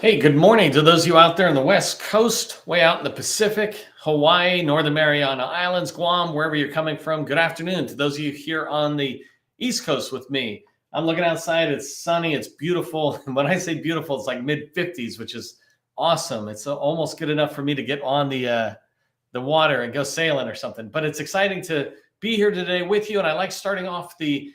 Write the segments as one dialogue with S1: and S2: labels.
S1: Hey, good morning to those of you out there on the West Coast, way out in the Pacific, Hawaii, Northern Mariana Islands, Guam, wherever you're coming from. Good afternoon to those of you here on the East Coast with me. I'm looking outside. It's sunny. It's beautiful. And when I say beautiful, it's like mid 50s, which is awesome. It's almost good enough for me to get on the water and go sailing or something. But it's exciting to be here today with you. And I like starting off the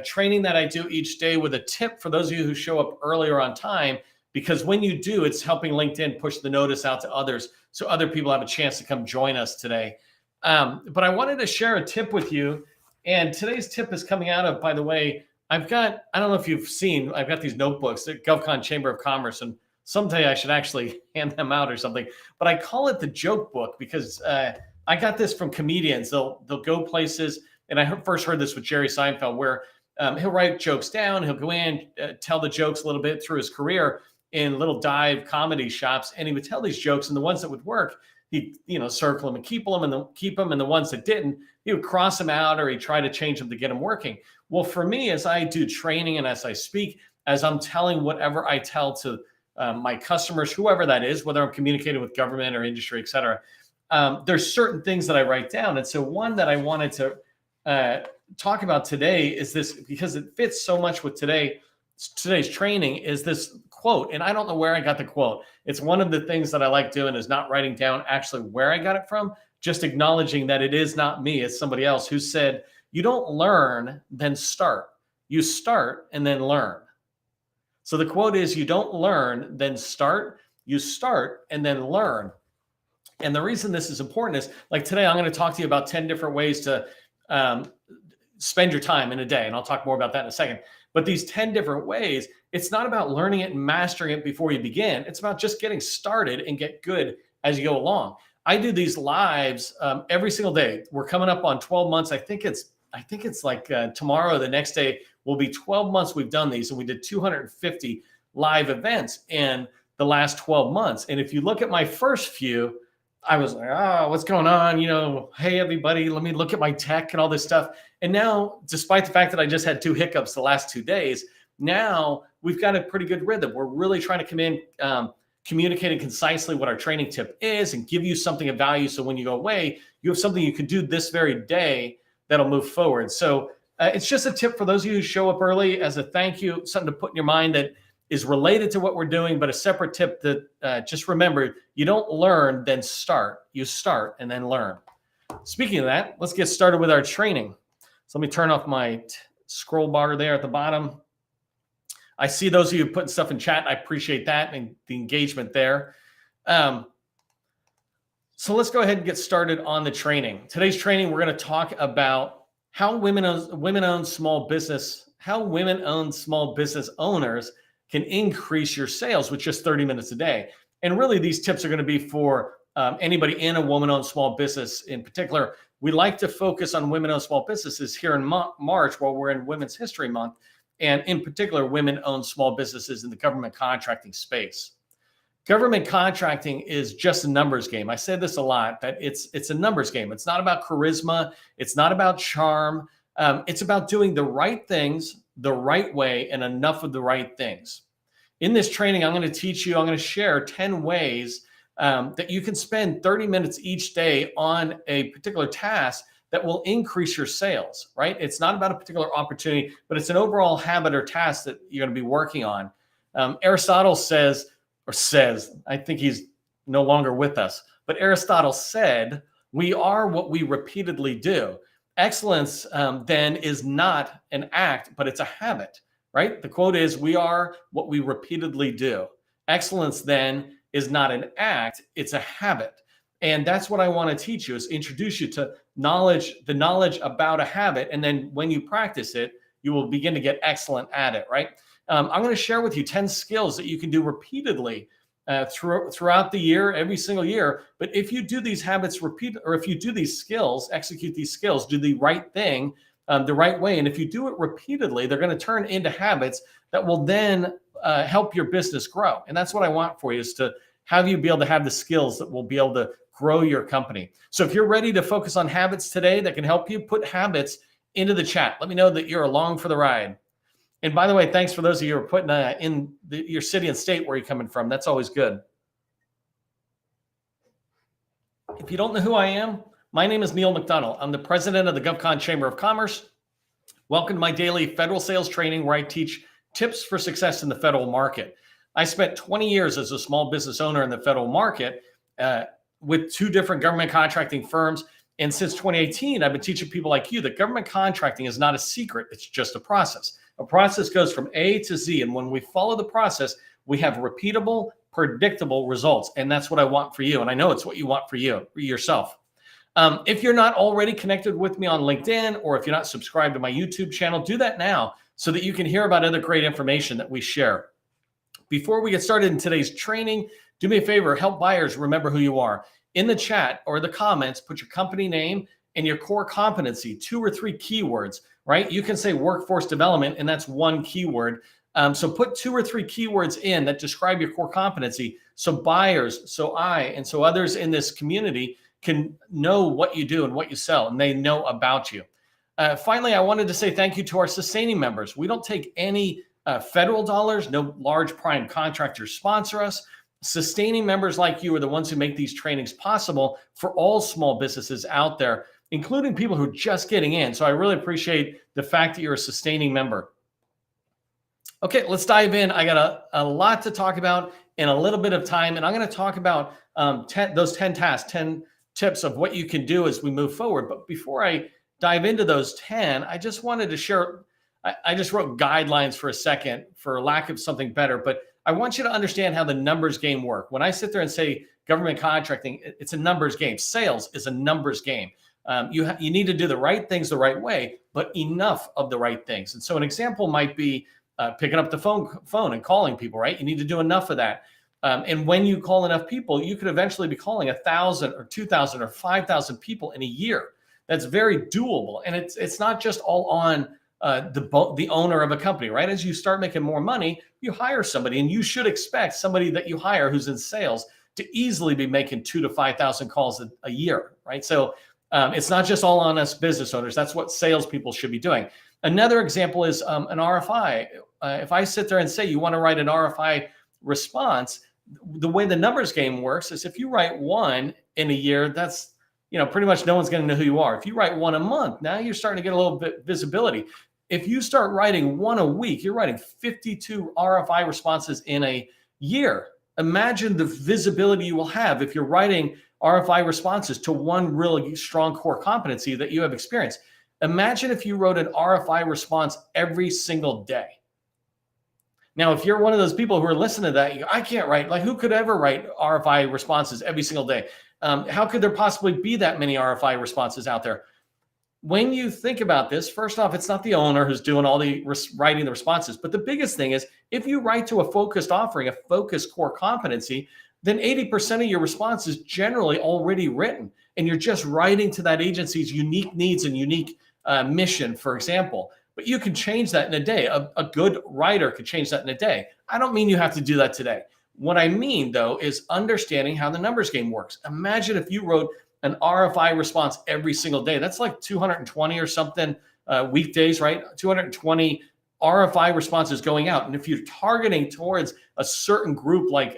S1: training that I do each day with a tip for those of you who show up earlier on time, because when you do, it's helping LinkedIn push the notice out to others so other people have a chance to come join us today. But I wanted to share a tip with you. And today's tip is coming out of, by the way, I don't know if you've seen, I've got these notebooks at GovCon Chamber of Commerce, and someday I should actually hand them out or something. But I call it the joke book because I got this from comedians. They'll go places, and I first heard this with Jerry Seinfeld, where he'll write jokes down, he'll go in, tell the jokes a little bit through his career in little dive comedy shops, and he would tell these jokes, and the ones that would work, he'd circle them and keep them, and the ones that didn't, he would cross them out, or he'd try to change them to get them working. Well, for me, as I do training and as I speak, as I'm telling whatever I tell to my customers, whoever that is, whether I'm communicating with government or industry, et cetera, there's certain things that I write down. And so one that I wanted to talk about today is this, because it fits so much with today's training, is this quote. And I don't know where I got the quote. It's one of the things that I like doing, is not writing down actually where I got it from, just acknowledging that it is not me, it's somebody else who said, you don't learn, then start. You start and then learn. So the quote is, you don't learn, then start. You start and then learn. And the reason this is important is, like today, I'm going to talk to you about 10 different ways to spend your time in a day. And I'll talk more about that in a second. But these 10 different ways, it's not about learning it and mastering it before you begin. It's about just getting started and get good as you go along. I do these lives every single day. We're coming up on 12 months. I think it's like tomorrow, the next day will be 12 months we've done these. And we did 250 live events in the last 12 months. And if you look at my first few, I was like, oh, what's going on? Hey, everybody, let me look at my tech and all this stuff. And now, despite the fact that I just had 2 hiccups the last 2 days, now we've got a pretty good rhythm. We're really trying to come in, communicating concisely what our training tip is and give you something of value. So when you go away, you have something you can do this very day that'll move forward. So it's just a tip for those of you who show up early as a thank you, something to put in your mind that is related to what we're doing, but a separate tip that just remember, you don't learn, then start. You start and then learn. Speaking of that, let's get started with our training. So let me turn off my scroll bar there at the bottom. I see those of you putting stuff in chat. I appreciate that and the engagement there. So let's go ahead and get started on the training. Today's training, we're going to talk about how women-owned small business owners can increase your sales with just 30 minutes a day. And really, these tips are going to be for anybody in a woman-owned small business. In particular, we like to focus on women-owned small businesses here in March while we're in Women's History Month, and in particular, women-owned small businesses in the government contracting space. Government contracting is just a numbers game. I say this a lot, that it's a numbers game. It's not about charisma. It's not about charm. It's about doing the right things the right way and enough of the right things. In this training, I'm going to share 10 ways that you can spend 30 minutes each day on a particular task that will increase your sales, right? It's not about a particular opportunity, but it's an overall habit or task that you're going to be working on. Aristotle says, I think he's no longer with us, but Aristotle said, we are what we repeatedly do. Excellence then is not an act, but it's a habit, right? The quote is, we are what we repeatedly do. Excellence then is not an act, it's a habit. And that's what I want to teach you, is introduce you to the knowledge about a habit. And then when you practice it, you will begin to get excellent at it, right? I'm going to share with you 10 skills that you can do repeatedly throughout the year, every single year. But if you do these habits if you do these skills, execute these skills, do the right thing the right way, and if you do it repeatedly, they're going to turn into habits that will then help your business grow. And that's what I want for you, is to have you be able to have the skills that will be able to grow your company. So if you're ready to focus on habits today that can help you, put habits into the chat. Let me know that you're along for the ride. And by the way, thanks for those of you who are putting in your city and state where you're coming from. That's always good. If you don't know who I am, my name is Neil McDonnell. I'm the president of the GovCon Chamber of Commerce. Welcome to my daily federal sales training where I teach tips for success in the federal market. I spent 20 years as a small business owner in the federal market with 2 different government contracting firms. And since 2018, I've been teaching people like you that government contracting is not a secret. It's just a process. A process goes from A to Z. And when we follow the process, we have repeatable, predictable results. And that's what I want for you. And I know it's what you want for yourself. If you're not already connected with me on LinkedIn, or if you're not subscribed to my YouTube channel, do that now so that you can hear about other great information that we share. Before we get started in today's training, do me a favor, help buyers remember who you are. In the chat or the comments, put your company name and your core competency, 2 or 3 keywords, right? You can say workforce development, and that's 1 keyword. So put 2 or 3 keywords in that describe your core competency so buyers, so I, and so others in this community can know what you do and what you sell, and they know about you. Finally, I wanted to say thank you to our sustaining members. We don't take any federal dollars. No large prime contractors sponsor us. Sustaining members like you are the ones who make these trainings possible for all small businesses out there, including people who are just getting in. So I really appreciate the fact that you're a sustaining member. Okay, let's dive in. I got a lot to talk about in a little bit of time, and I'm going to talk about those 10 tasks, 10 tips of what you can do as we move forward. But before I dive into those 10, I just wanted to share, I just wrote guidelines for a second for lack of something better, but I want you to understand how the numbers game work. When I sit there and say government contracting, it's a numbers game. Sales is a numbers game. You need to do the right things the right way, but enough of the right things. And so an example might be picking up the phone and calling people, right? You need to do enough of that. And when you call enough people, you could eventually be calling 1,000 or 2,000 or 5,000 people in a year. That's very doable. And it's not just all on the owner of a company, right? As you start making more money, you hire somebody, and you should expect somebody that you hire who's in sales to easily be making 2,000 to 5,000 calls a year, right? So it's not just all on us business owners. That's what salespeople should be doing. Another example is an RFI. If I sit there and say you want to write an RFI response, the way the numbers game works is if you write 1 in a year, that's pretty much no one's going to know who you are. If you write 1 a month, now you're starting to get a little bit visibility. If you start writing 1 a week, you're writing 52 RFI responses in a year. Imagine the visibility you will have if you're writing RFI responses to 1 really strong core competency that you have experienced. Imagine if you wrote an RFI response every single day. Now, if you're one of those people who are listening to that, you go, I can't write, like who could ever write RFI responses every single day? How could there possibly be that many RFI responses out there? When you think about this, first off, it's not the owner who's doing all the writing the responses. But the biggest thing is if you write to a focused offering, a focused core competency, then 80% of your response is generally already written. And you're just writing to that agency's unique needs and unique mission, for example. But you can change that in a day. A good writer could change that in a day. I don't mean you have to do that today. What I mean, though, is understanding how the numbers game works. Imagine if you wrote an RFI response every single day. That's like 220 or something weekdays, right? 220 RFI responses going out. And if you're targeting towards a certain group, like,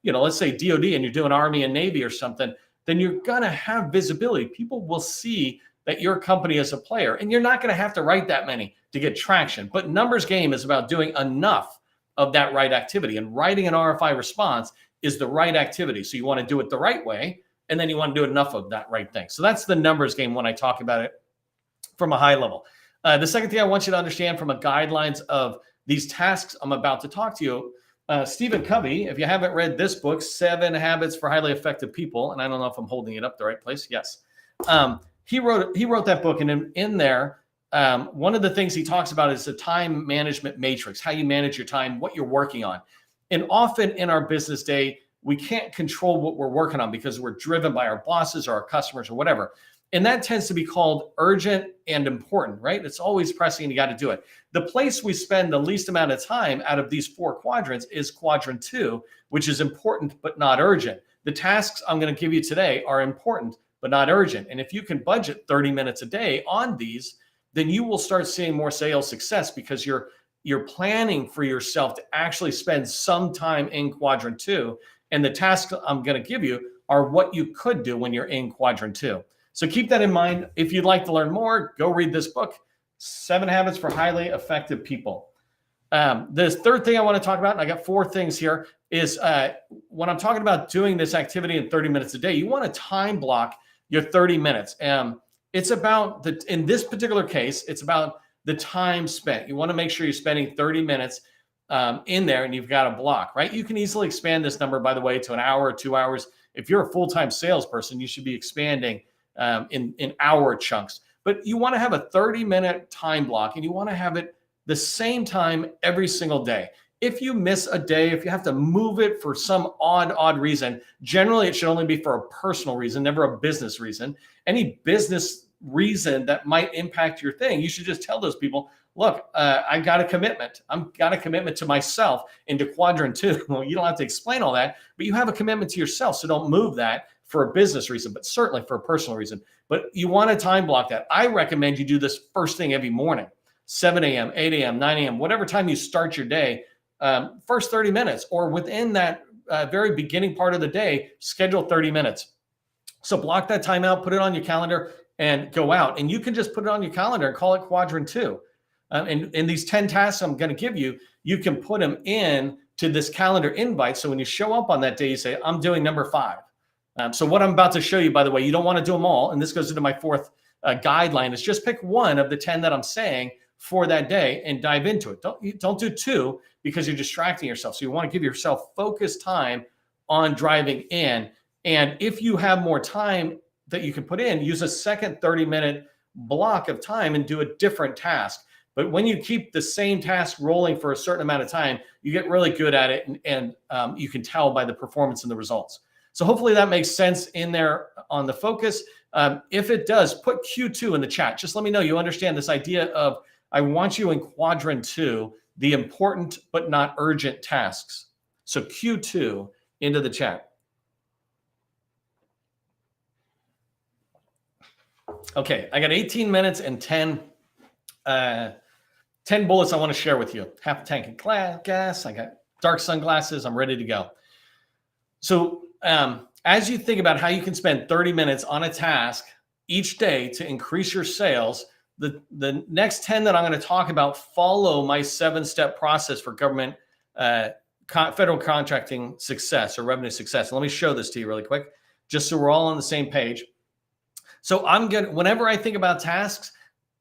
S1: let's say DOD, and you're doing Army and Navy or something, then you're going to have visibility. People will see that your company is a player, and you're not going to have to write that many to get traction. But numbers game is about doing enough of that right activity, and writing an RFI response is the right activity. So you want to do it the right way, and then you want to do enough of that right thing. So that's the numbers game when I talk about it from a high level. The second thing I want you to understand from a guidelines of these tasks I'm about to talk to you, Stephen Covey, if you haven't read this book, 7 Habits for Highly Effective People, and I don't know if I'm holding it up the right place. Yes. He wrote that book, and in there, one of the things he talks about is the time management matrix, how you manage your time, what you're working on. And often in our business day, we can't control what we're working on because we're driven by our bosses or our customers or whatever. And that tends to be called urgent and important, right? It's always pressing and you got to do it. The place we spend the least amount of time out of these 4 quadrants is quadrant 2, which is important but not urgent. The tasks I'm going to give you today are important but not urgent. And if you can budget 30 minutes a day on these, then you will start seeing more sales success because you're you're planning for yourself to actually spend some time in quadrant 2. And the tasks I'm going to give you are what you could do when you're in quadrant 2. So keep that in mind. If you'd like to learn more, go read this book, 7 Habits for Highly Effective People. The third thing I want to talk about, and I got 4 things here, is when I'm talking about doing this activity in 30 minutes a day, you want to time block your 30 minutes. It's about, in this particular case, it's about the time spent. You want to make sure you're spending 30 minutes in there, and you've got a block, right? You can easily expand this number, by the way, to an hour or 2 hours. If you're a full-time salesperson, you should be expanding in hour chunks. But you want to have a 30-minute time block, and you want to have it the same time every single day. If you miss a day, if you have to move it for some odd reason, generally it should only be for a personal reason, never a business reason. Any business reason that might impact your thing, you should just tell those people, look, I got a commitment. I've got a commitment to myself into quadrant 2. Well, you don't have to explain all that, but you have a commitment to yourself. So don't move that for a business reason, but certainly for a personal reason. But you want to time block that. I recommend you do this first thing every morning, 7 a.m., 8 a.m., 9 a.m., whatever time you start your day, first 30 minutes, or within that very beginning part of the day, schedule 30 minutes. So block that time out, put it on your calendar, and go out. And you can just put it on your calendar and call it quadrant 2. And these 10 tasks I'm going to give you, you can put them in to this calendar invite. So when you show up on that day, you say, I'm doing number 5. So what I'm about to show you, by the way, you don't want to do them all. And this goes into my 4th guideline, is just pick one of the 10 that I'm saying for that day and dive into it. Don't do 2 because you're distracting yourself. So you want to give yourself focused time on driving in. And if you have more time that you can put in, use a second 30-minute block of time and do a different task. But when you keep the same task rolling for a certain amount of time, you get really good at it, and you can tell by the performance and the results. So hopefully that makes sense in there on the focus. If it does, put Q2 in the chat. Just let me know you understand this idea of, I want you in quadrant 2, the important but not urgent tasks. So Q2 into the chat. Okay, I got 18 minutes and 10 bullets I want to share with you. Half a tank of gas. I got dark sunglasses. I'm ready to go. So as you think about how you can spend 30 minutes on a task each day to increase your sales, the next 10 that I'm going to talk about follow my 7-step process for government federal contracting success or revenue success. And let me show this to you really quick, just so we're all on the same page. So whenever I think about tasks,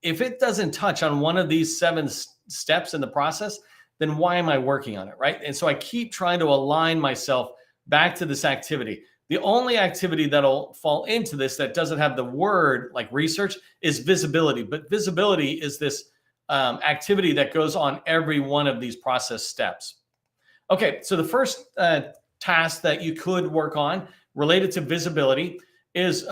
S1: if it doesn't touch on one of these 7 steps in the process, then why am I working on it, right? And so I keep trying to align myself back to this activity. The only activity that'll fall into this that doesn't have the word like research is visibility. But visibility is this activity that goes on every one of these process steps. Okay, so the first task that you could work on related to visibility is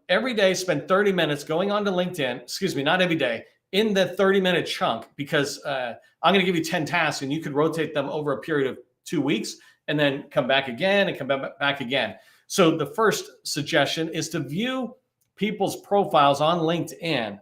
S1: every day spend 30 minutes going on to LinkedIn, excuse me, not every day, in the 30-minute chunk, because I'm going to give you 10 tasks and you could rotate them over a period of 2 weeks and then come back again and come back again. So the first suggestion is to view people's profiles on LinkedIn.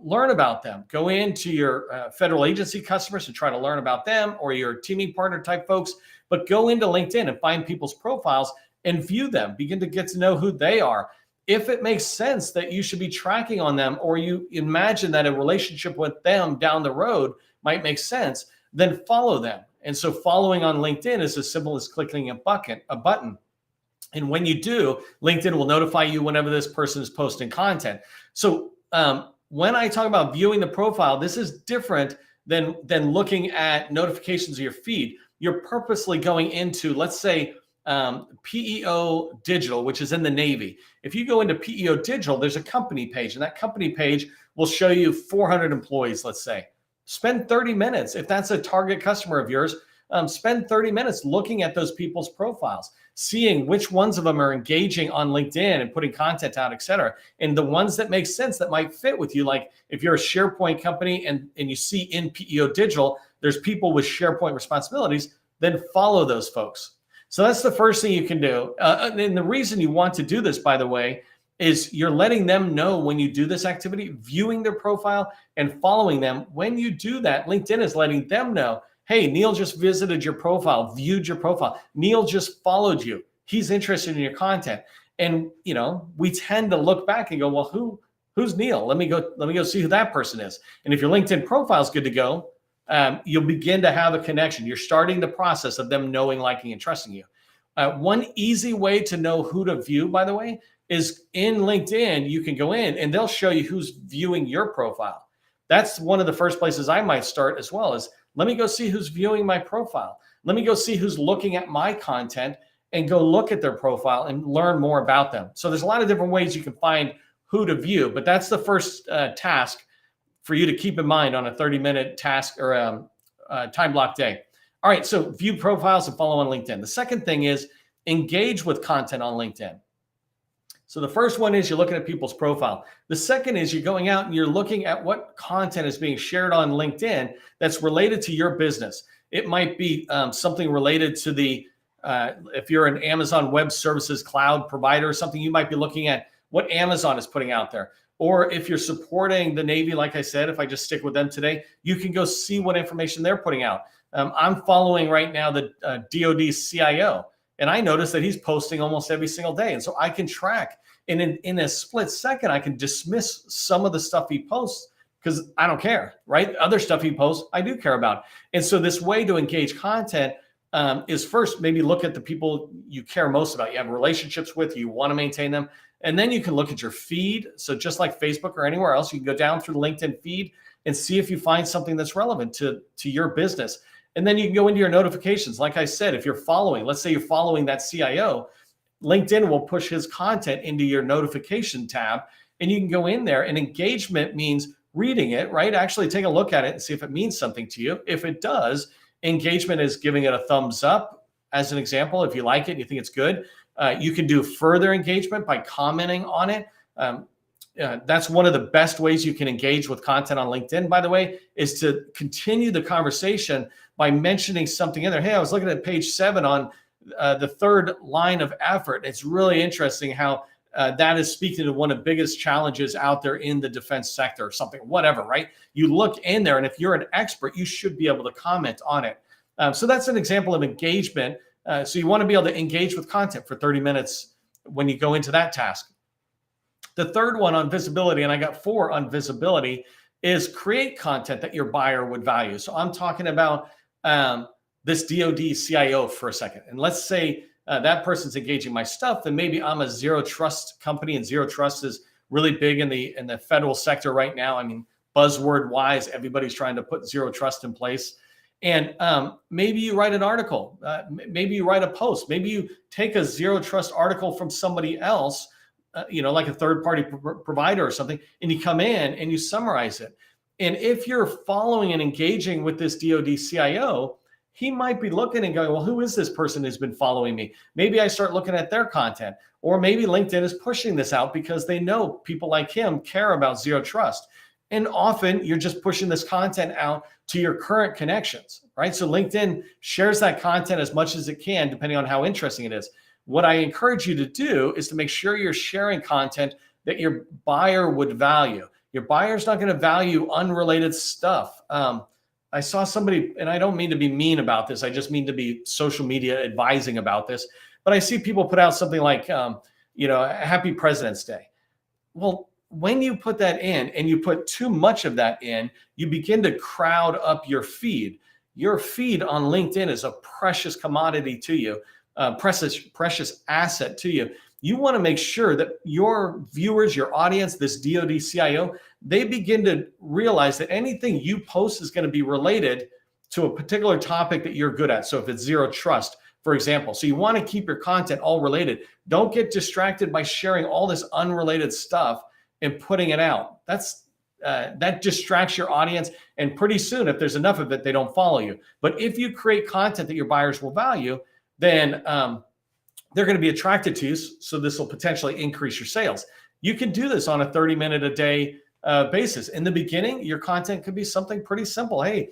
S1: Learn about them. Go into your federal agency customers and try to learn about them, or your teaming partner type folks, but go into LinkedIn and find people's profiles and view them. Begin to get to know who they are. If it makes sense that you should be tracking on them, or you imagine that a relationship with them down the road might make sense, then follow them. And so following on LinkedIn is as simple as clicking a button. And when you do, LinkedIn will notify you whenever this person is posting content. So when I talk about viewing the profile, this is different than looking at notifications of your feed. You're purposely going into, let's say, PEO Digital, which is in the Navy. If you go into PEO Digital, there's a company page, and that company page will show you 400 employees, let's say. Spend 30 minutes. If that's a target customer of yours, spend 30 minutes looking at those people's profiles, seeing which ones of them are engaging on LinkedIn and putting content out, et cetera. And the ones that make sense that might fit with you, like if you're a SharePoint company and you see in PEO Digital, there's people with SharePoint responsibilities, then follow those folks. So that's the first thing you can do. And the reason you want to do this, by the way, is you're letting them know when you do this activity, viewing their profile and following them. When you do that, LinkedIn is letting them know, hey, Neil just visited your profile, viewed your profile. Neil just followed you. He's interested in your content. And we tend to look back and go, well, who's Neil? Let me go see who that person is. And if your LinkedIn profile is good to go, you'll begin to have a connection. You're starting the process of them knowing, liking, and trusting you. One easy way to know who to view, by the way, is in LinkedIn. You can go in and they'll show you who's viewing your profile. That's one of the first places I might start as well, is let me go see who's viewing my profile. Let me go see who's looking at my content and go look at their profile and learn more about them. So there's a lot of different ways you can find who to view, but that's the first task for you to keep in mind on a 30-minute task or time block day. All right, so view profiles and follow on LinkedIn. The second thing is engage with content on LinkedIn. So the first one is you're looking at people's profile. The second is you're going out and you're looking at what content is being shared on LinkedIn that's related to your business. It might be something related to if you're an Amazon Web Services cloud provider or something, you might be looking at what Amazon is putting out there. Or if you're supporting the Navy, like I said, if I just stick with them today, you can go see what information they're putting out. I'm following right now the DoD CIO, and I notice that he's posting almost every single day. And so I can track. And in a split second, I can dismiss some of the stuff he posts because I don't care, right? Other stuff he posts, I do care about. And so this way to engage content is first, maybe look at the people you care most about, you have relationships with, you want to maintain them. And then you can look at your feed. So just like Facebook or anywhere else, you can go down through the LinkedIn feed and see if you find something that's relevant to your business. And then you can go into your notifications. Like I said, if you're following, let's say you're following that CIO, LinkedIn will push his content into your notification tab, and you can go in there. And engagement means reading it, right? Actually take a look at it and see if it means something to you. If it does, engagement is giving it a thumbs up, as an example. If you like it and you think it's good, you can do further engagement by commenting on it. That's one of the best ways you can engage with content on LinkedIn, by the way, is to continue the conversation by mentioning something in there. Hey, I was looking at page 7 on the third line of effort. It's really interesting how that is speaking to one of the biggest challenges out there in the defense sector or something, whatever, right? You look in there, and if you're an expert, you should be able to comment on it. So that's an example of engagement. So you want to be able to engage with content for 30 minutes when you go into that task. The third one on visibility, and I got 4 on visibility, is create content that your buyer would value. So I'm talking about this DoD CIO for a second. And let's say that person's engaging my stuff, and maybe I'm a zero trust company, and zero trust is really big in the federal sector right now. I mean, buzzword wise, everybody's trying to put zero trust in place. And maybe you write an article, maybe you write a post, maybe you take a zero trust article from somebody else, like a third party provider or something, and you come in and you summarize it. And if you're following and engaging with this DoD CIO, he might be looking and going, well, who is this person who's been following me? Maybe I start looking at their content, or maybe LinkedIn is pushing this out because they know people like him care about zero trust. And often you're just pushing this content out to your current connections, right? So LinkedIn shares that content as much as it can, depending on how interesting it is. What I encourage you to do is to make sure you're sharing content that your buyer would value. Your buyer's not going to value unrelated stuff. I saw somebody, and I don't mean to be mean about this, I just mean to be social media advising about this, but I see people put out something like, Happy President's Day. Well, when you put that in and you put too much of that in, you begin to crowd up your feed. Your feed on LinkedIn is a precious commodity to you, precious asset to you. You want to make sure that your viewers, your audience, this DoD CIO, they begin to realize that anything you post is going to be related to a particular topic that you're good at. So if it's zero trust, for example, so you want to keep your content all related. Don't get distracted by sharing all this unrelated stuff and putting it out. That distracts your audience, and pretty soon, if there's enough of it, they don't follow you. But if you create content that your buyers will value, then they're going to be attracted to you. So this will potentially increase your sales. You can do this on a 30-minute a day basis. In the beginning, your content could be something pretty simple. Hey,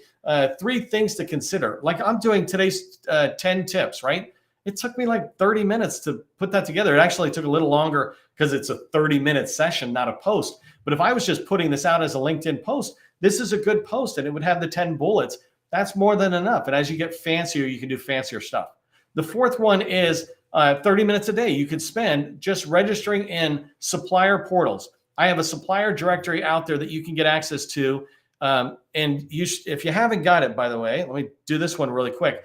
S1: 3 things to consider. Like I'm doing today's 10 tips, right? It took me like 30 minutes to put that together. It actually took a little longer because it's a 30-minute session, not a post. But if I was just putting this out as a LinkedIn post, this is a good post and it would have the 10 bullets. That's more than enough. And as you get fancier, you can do fancier stuff. The fourth one is 30 minutes a day you could spend just registering in supplier portals. I have a supplier directory out there that you can get access to. And if you haven't got it, by the way, let me do this one really quick.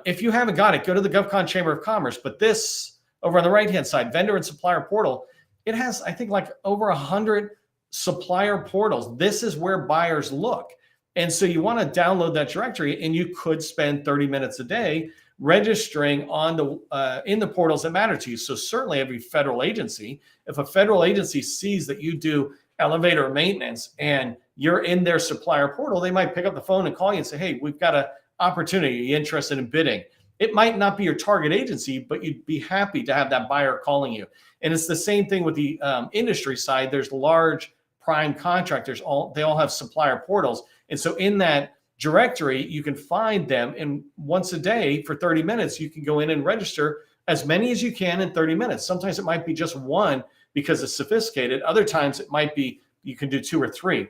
S1: If you haven't got it, go to the GovCon Chamber of Commerce. But this over on the right-hand side, vendor and supplier portal, it has, I think, like over 100 supplier portals. This is where buyers look. And so you want to download that directory, and you could spend 30 minutes a day registering on the in the portals that matter to you. So certainly every federal agency, if a federal agency sees that you do elevator maintenance and you're in their supplier portal, they might pick up the phone and call you and say, hey, we've got an opportunity. Are you interested in bidding? It might not be your target agency, but you'd be happy to have that buyer calling you. And it's the same thing with the industry side. There's large prime contractors, they all have supplier portals. And so in that directory, you can find them, and once a day for 30 minutes, you can go in and register as many as you can in 30 minutes. Sometimes it might be just one because it's sophisticated. Other times it might be you can do 2 or 3.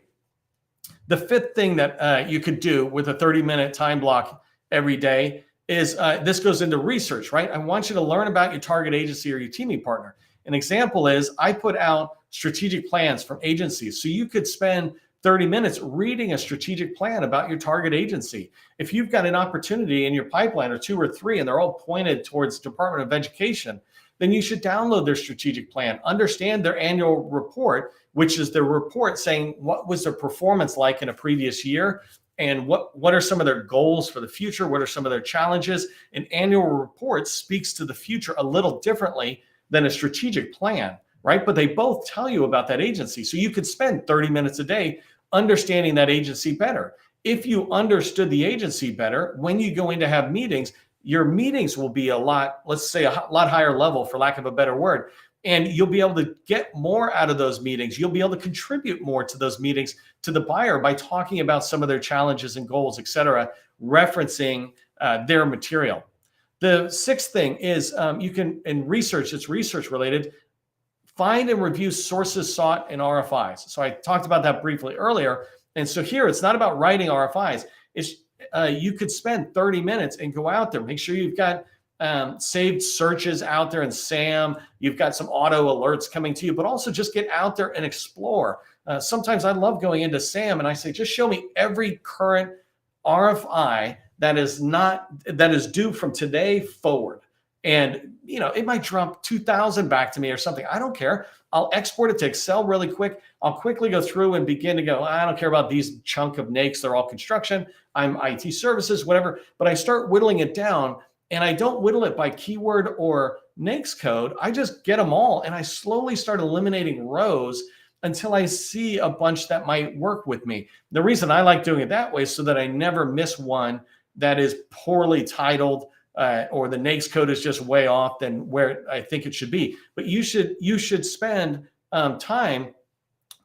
S1: The fifth thing that you could do with a 30-minute time block every day is this goes into research, right? I want you to learn about your target agency or your teaming partner. An example is I put out strategic plans from agencies. So you could spend 30 minutes reading a strategic plan about your target agency. If you've got an opportunity in your pipeline or 2 or 3, and they're all pointed towards Department of Education, then you should download their strategic plan, understand their annual report, which is the report saying what was their performance like in a previous year, and what are some of their goals for the future, what are some of their challenges. An annual report speaks to the future a little differently than a strategic plan, right? But they both tell you about that agency. So you could spend 30 minutes a day understanding that agency better. If you understood the agency better, when you go in to have meetings, your meetings will be a lot, let's say a lot higher level, for lack of a better word. And you'll be able to get more out of those meetings. You'll be able to contribute more to those meetings to the buyer by talking about some of their challenges and goals, et cetera, referencing their material. The sixth thing is you can, in research, it's research related, find and review sources sought in RFIs. So I talked about that briefly earlier. And so here, it's not about writing RFIs. It's you could spend 30 minutes and go out there. Make sure you've got saved searches out there in SAM. You've got some auto alerts coming to you, but also just get out there and explore. Sometimes I love going into SAM and I say, just show me every current RFI that is due from today forward. And it might drop 2,000 back to me or something. I don't care. I'll export it to Excel really quick. I'll quickly go through and begin to go, I don't care about these chunk of NAICS. They're all construction. I'm IT services, whatever. But I start whittling it down, and I don't whittle it by keyword or NAICS code. I just get them all, and I slowly start eliminating rows until I see a bunch that might work with me. The reason I like doing it that way is so that I never miss one that is poorly titled, or the NAICS code is just way off than where I think it should be. But you should spend time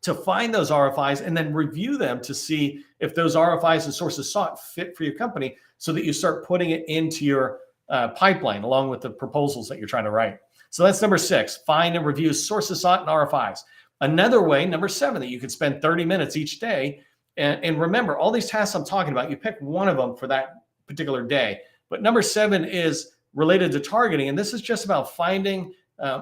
S1: to find those RFIs and then review them to see if those RFIs and sources sought fit for your company, so that you start putting it into your pipeline along with the proposals that you're trying to write. So that's number 6, find and review sources sought and RFIs. Another way, number 7, that you can spend 30 minutes each day. And remember, all these tasks I'm talking about, you pick one of them for that particular day. But number 7 is related to targeting. And this is just about finding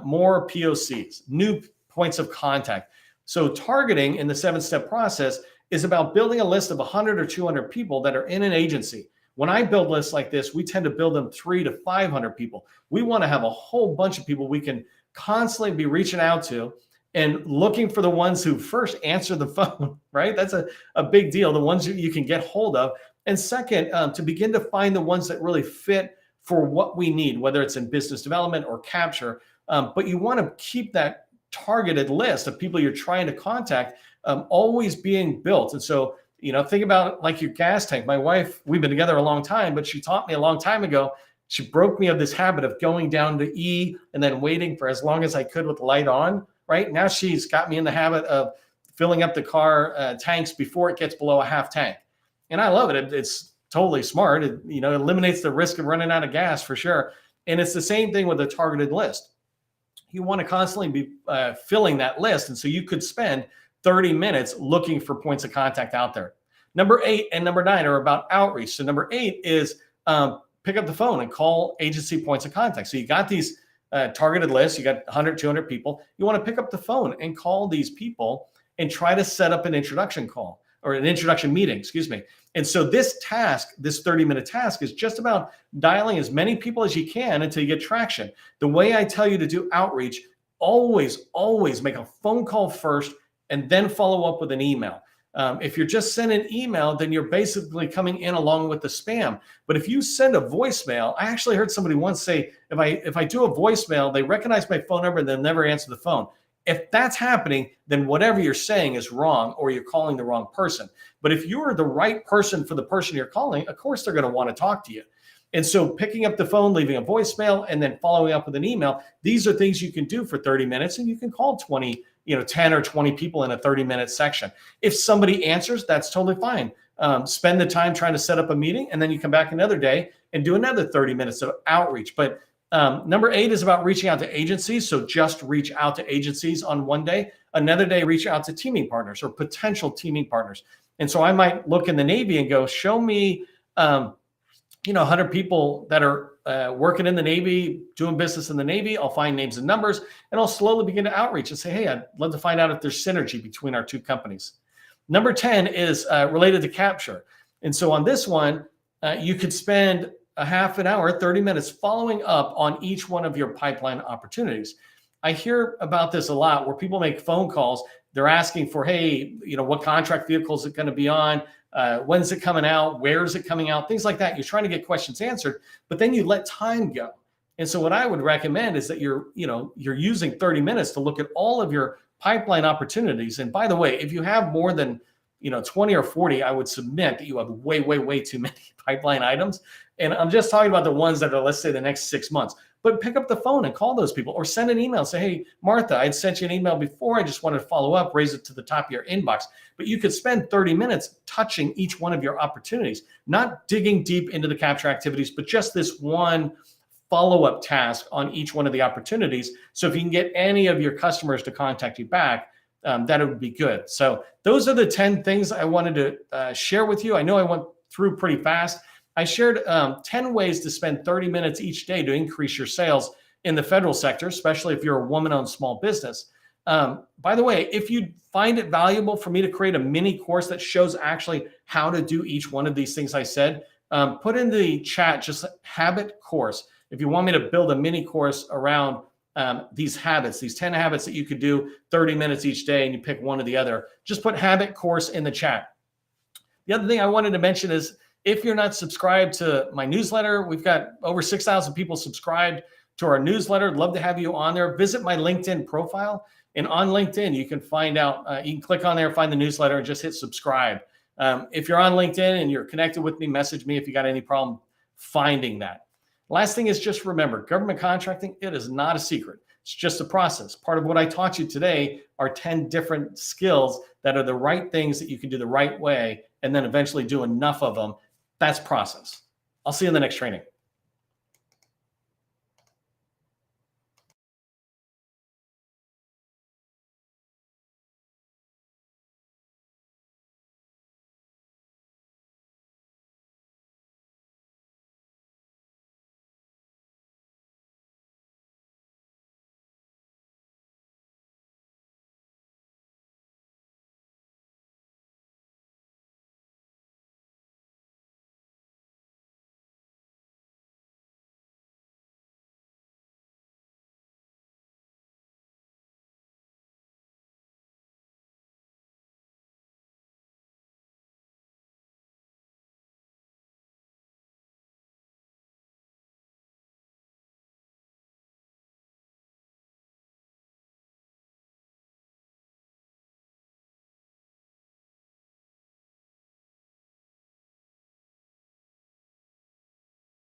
S1: more POCs, new points of contact. So targeting in the 7-step process is about building a list of 100 or 200 people that are in an agency. When I build lists like this, we tend to build them 300 to 500 people. We want to have a whole bunch of people we can constantly be reaching out to and looking for the ones who first answer the phone, right? That's a big deal, the ones you can get hold of. And second, to begin to find the ones that really fit for what we need, whether it's in business development or capture. But you want to keep that targeted list of people you're trying to contact always being built. And so, think about like your gas tank. My wife, we've been together a long time, but she taught me a long time ago. She broke me of this habit of going down to E and then waiting for as long as I could with the light on, right? Now she's got me in the habit of filling up the car tanks before it gets below a half tank. And I love it. It's totally smart. It eliminates the risk of running out of gas for sure. And it's the same thing with a targeted list. You want to constantly be filling that list. And so you could spend 30 minutes looking for points of contact out there. Number 8 and number 9 are about outreach. So number 8 is pick up the phone and call agency points of contact. So you got these targeted lists, you got 100, 200 people. You want to pick up the phone and call these people and try to set up an introduction call or an introduction meeting, excuse me. And so this task, this 30-minute task is just about dialing as many people as you can until you get traction. The way I tell you to do outreach, always make a phone call first and then follow up with an email. If you're just sending an email, then you're basically coming in along with the spam. But if you send a voicemail, I actually heard somebody once say, if I do a voicemail, they recognize my phone number and they'll never answer the phone. If that's happening, then whatever you're saying is wrong or you're calling the wrong person. But if you're the right person for the person you're calling, of course they're going to want to talk to you. And so picking up the phone, leaving a voicemail, and then following up with an email, these are things you can do for 30 minutes, and you can call 10 or 20 people in a 30-minute section. If somebody answers, that's totally fine. Spend the time trying to set up a meeting, and then you come back another day and do another 30 minutes of outreach. But number 8 is about reaching out to agencies. So just reach out to agencies on one day. Another day, reach out to teaming partners or potential teaming partners. And so I might look in the Navy and go, show me 100 people that are working in the Navy, doing business in the Navy. I'll find names and numbers, and I'll slowly begin to outreach and say, hey, I'd love to find out if there's synergy between our two companies. Number 10 is related to capture. And so on this one, you could spend a half an hour, 30 minutes following up on each one of your pipeline opportunities. I hear about this a lot where people make phone calls. They're asking for, hey, what contract vehicle is it going to be on? When's it coming out? Where is it coming out? Things like that. You're trying to get questions answered, but then you let time go. And so what I would recommend is that you're using 30 minutes to look at all of your pipeline opportunities. And by the way, if you have more than 20 or 40, I would submit that you have way too many pipeline items. And I'm just talking about the ones that are, let's say, the next 6 months. But pick up the phone and call those people, or send an email and say, hey, Martha, I'd sent you an email before. I just wanted to follow up, raise it to the top of your inbox. But you could spend 30 minutes touching each one of your opportunities, not digging deep into the capture activities, but just this one follow-up task on each one of the opportunities. So if you can get any of your customers to contact you back, that would be good. So those are the 10 things I wanted to share with you. I know I went through pretty fast. I shared 10 ways to spend 30 minutes each day to increase your sales in the federal sector, especially if you're a woman-owned small business. By the way, if you find it valuable for me to create a mini course that shows actually how to do each one of these things I said, put in the chat just habit course. If you want me to build a mini course around these habits, these 10 habits that you could do 30 minutes each day, and you pick one or the other, just put habit course in the chat. The other thing I wanted to mention is, if you're not subscribed to my newsletter, we've got over 6,000 people subscribed to our newsletter. I'd love to have you on there. Visit my LinkedIn profile. And on LinkedIn, you can find out, you can click on there, find the newsletter, and just hit subscribe. If you're on LinkedIn and you're connected with me, message me if you got any problem finding that. Last thing is, just remember, government contracting, it is not a secret. It's just a process. Part of what I taught you today are 10 different skills that are the right things that you can do the right way, and then eventually do enough of them. That's process. I'll see you in the next training.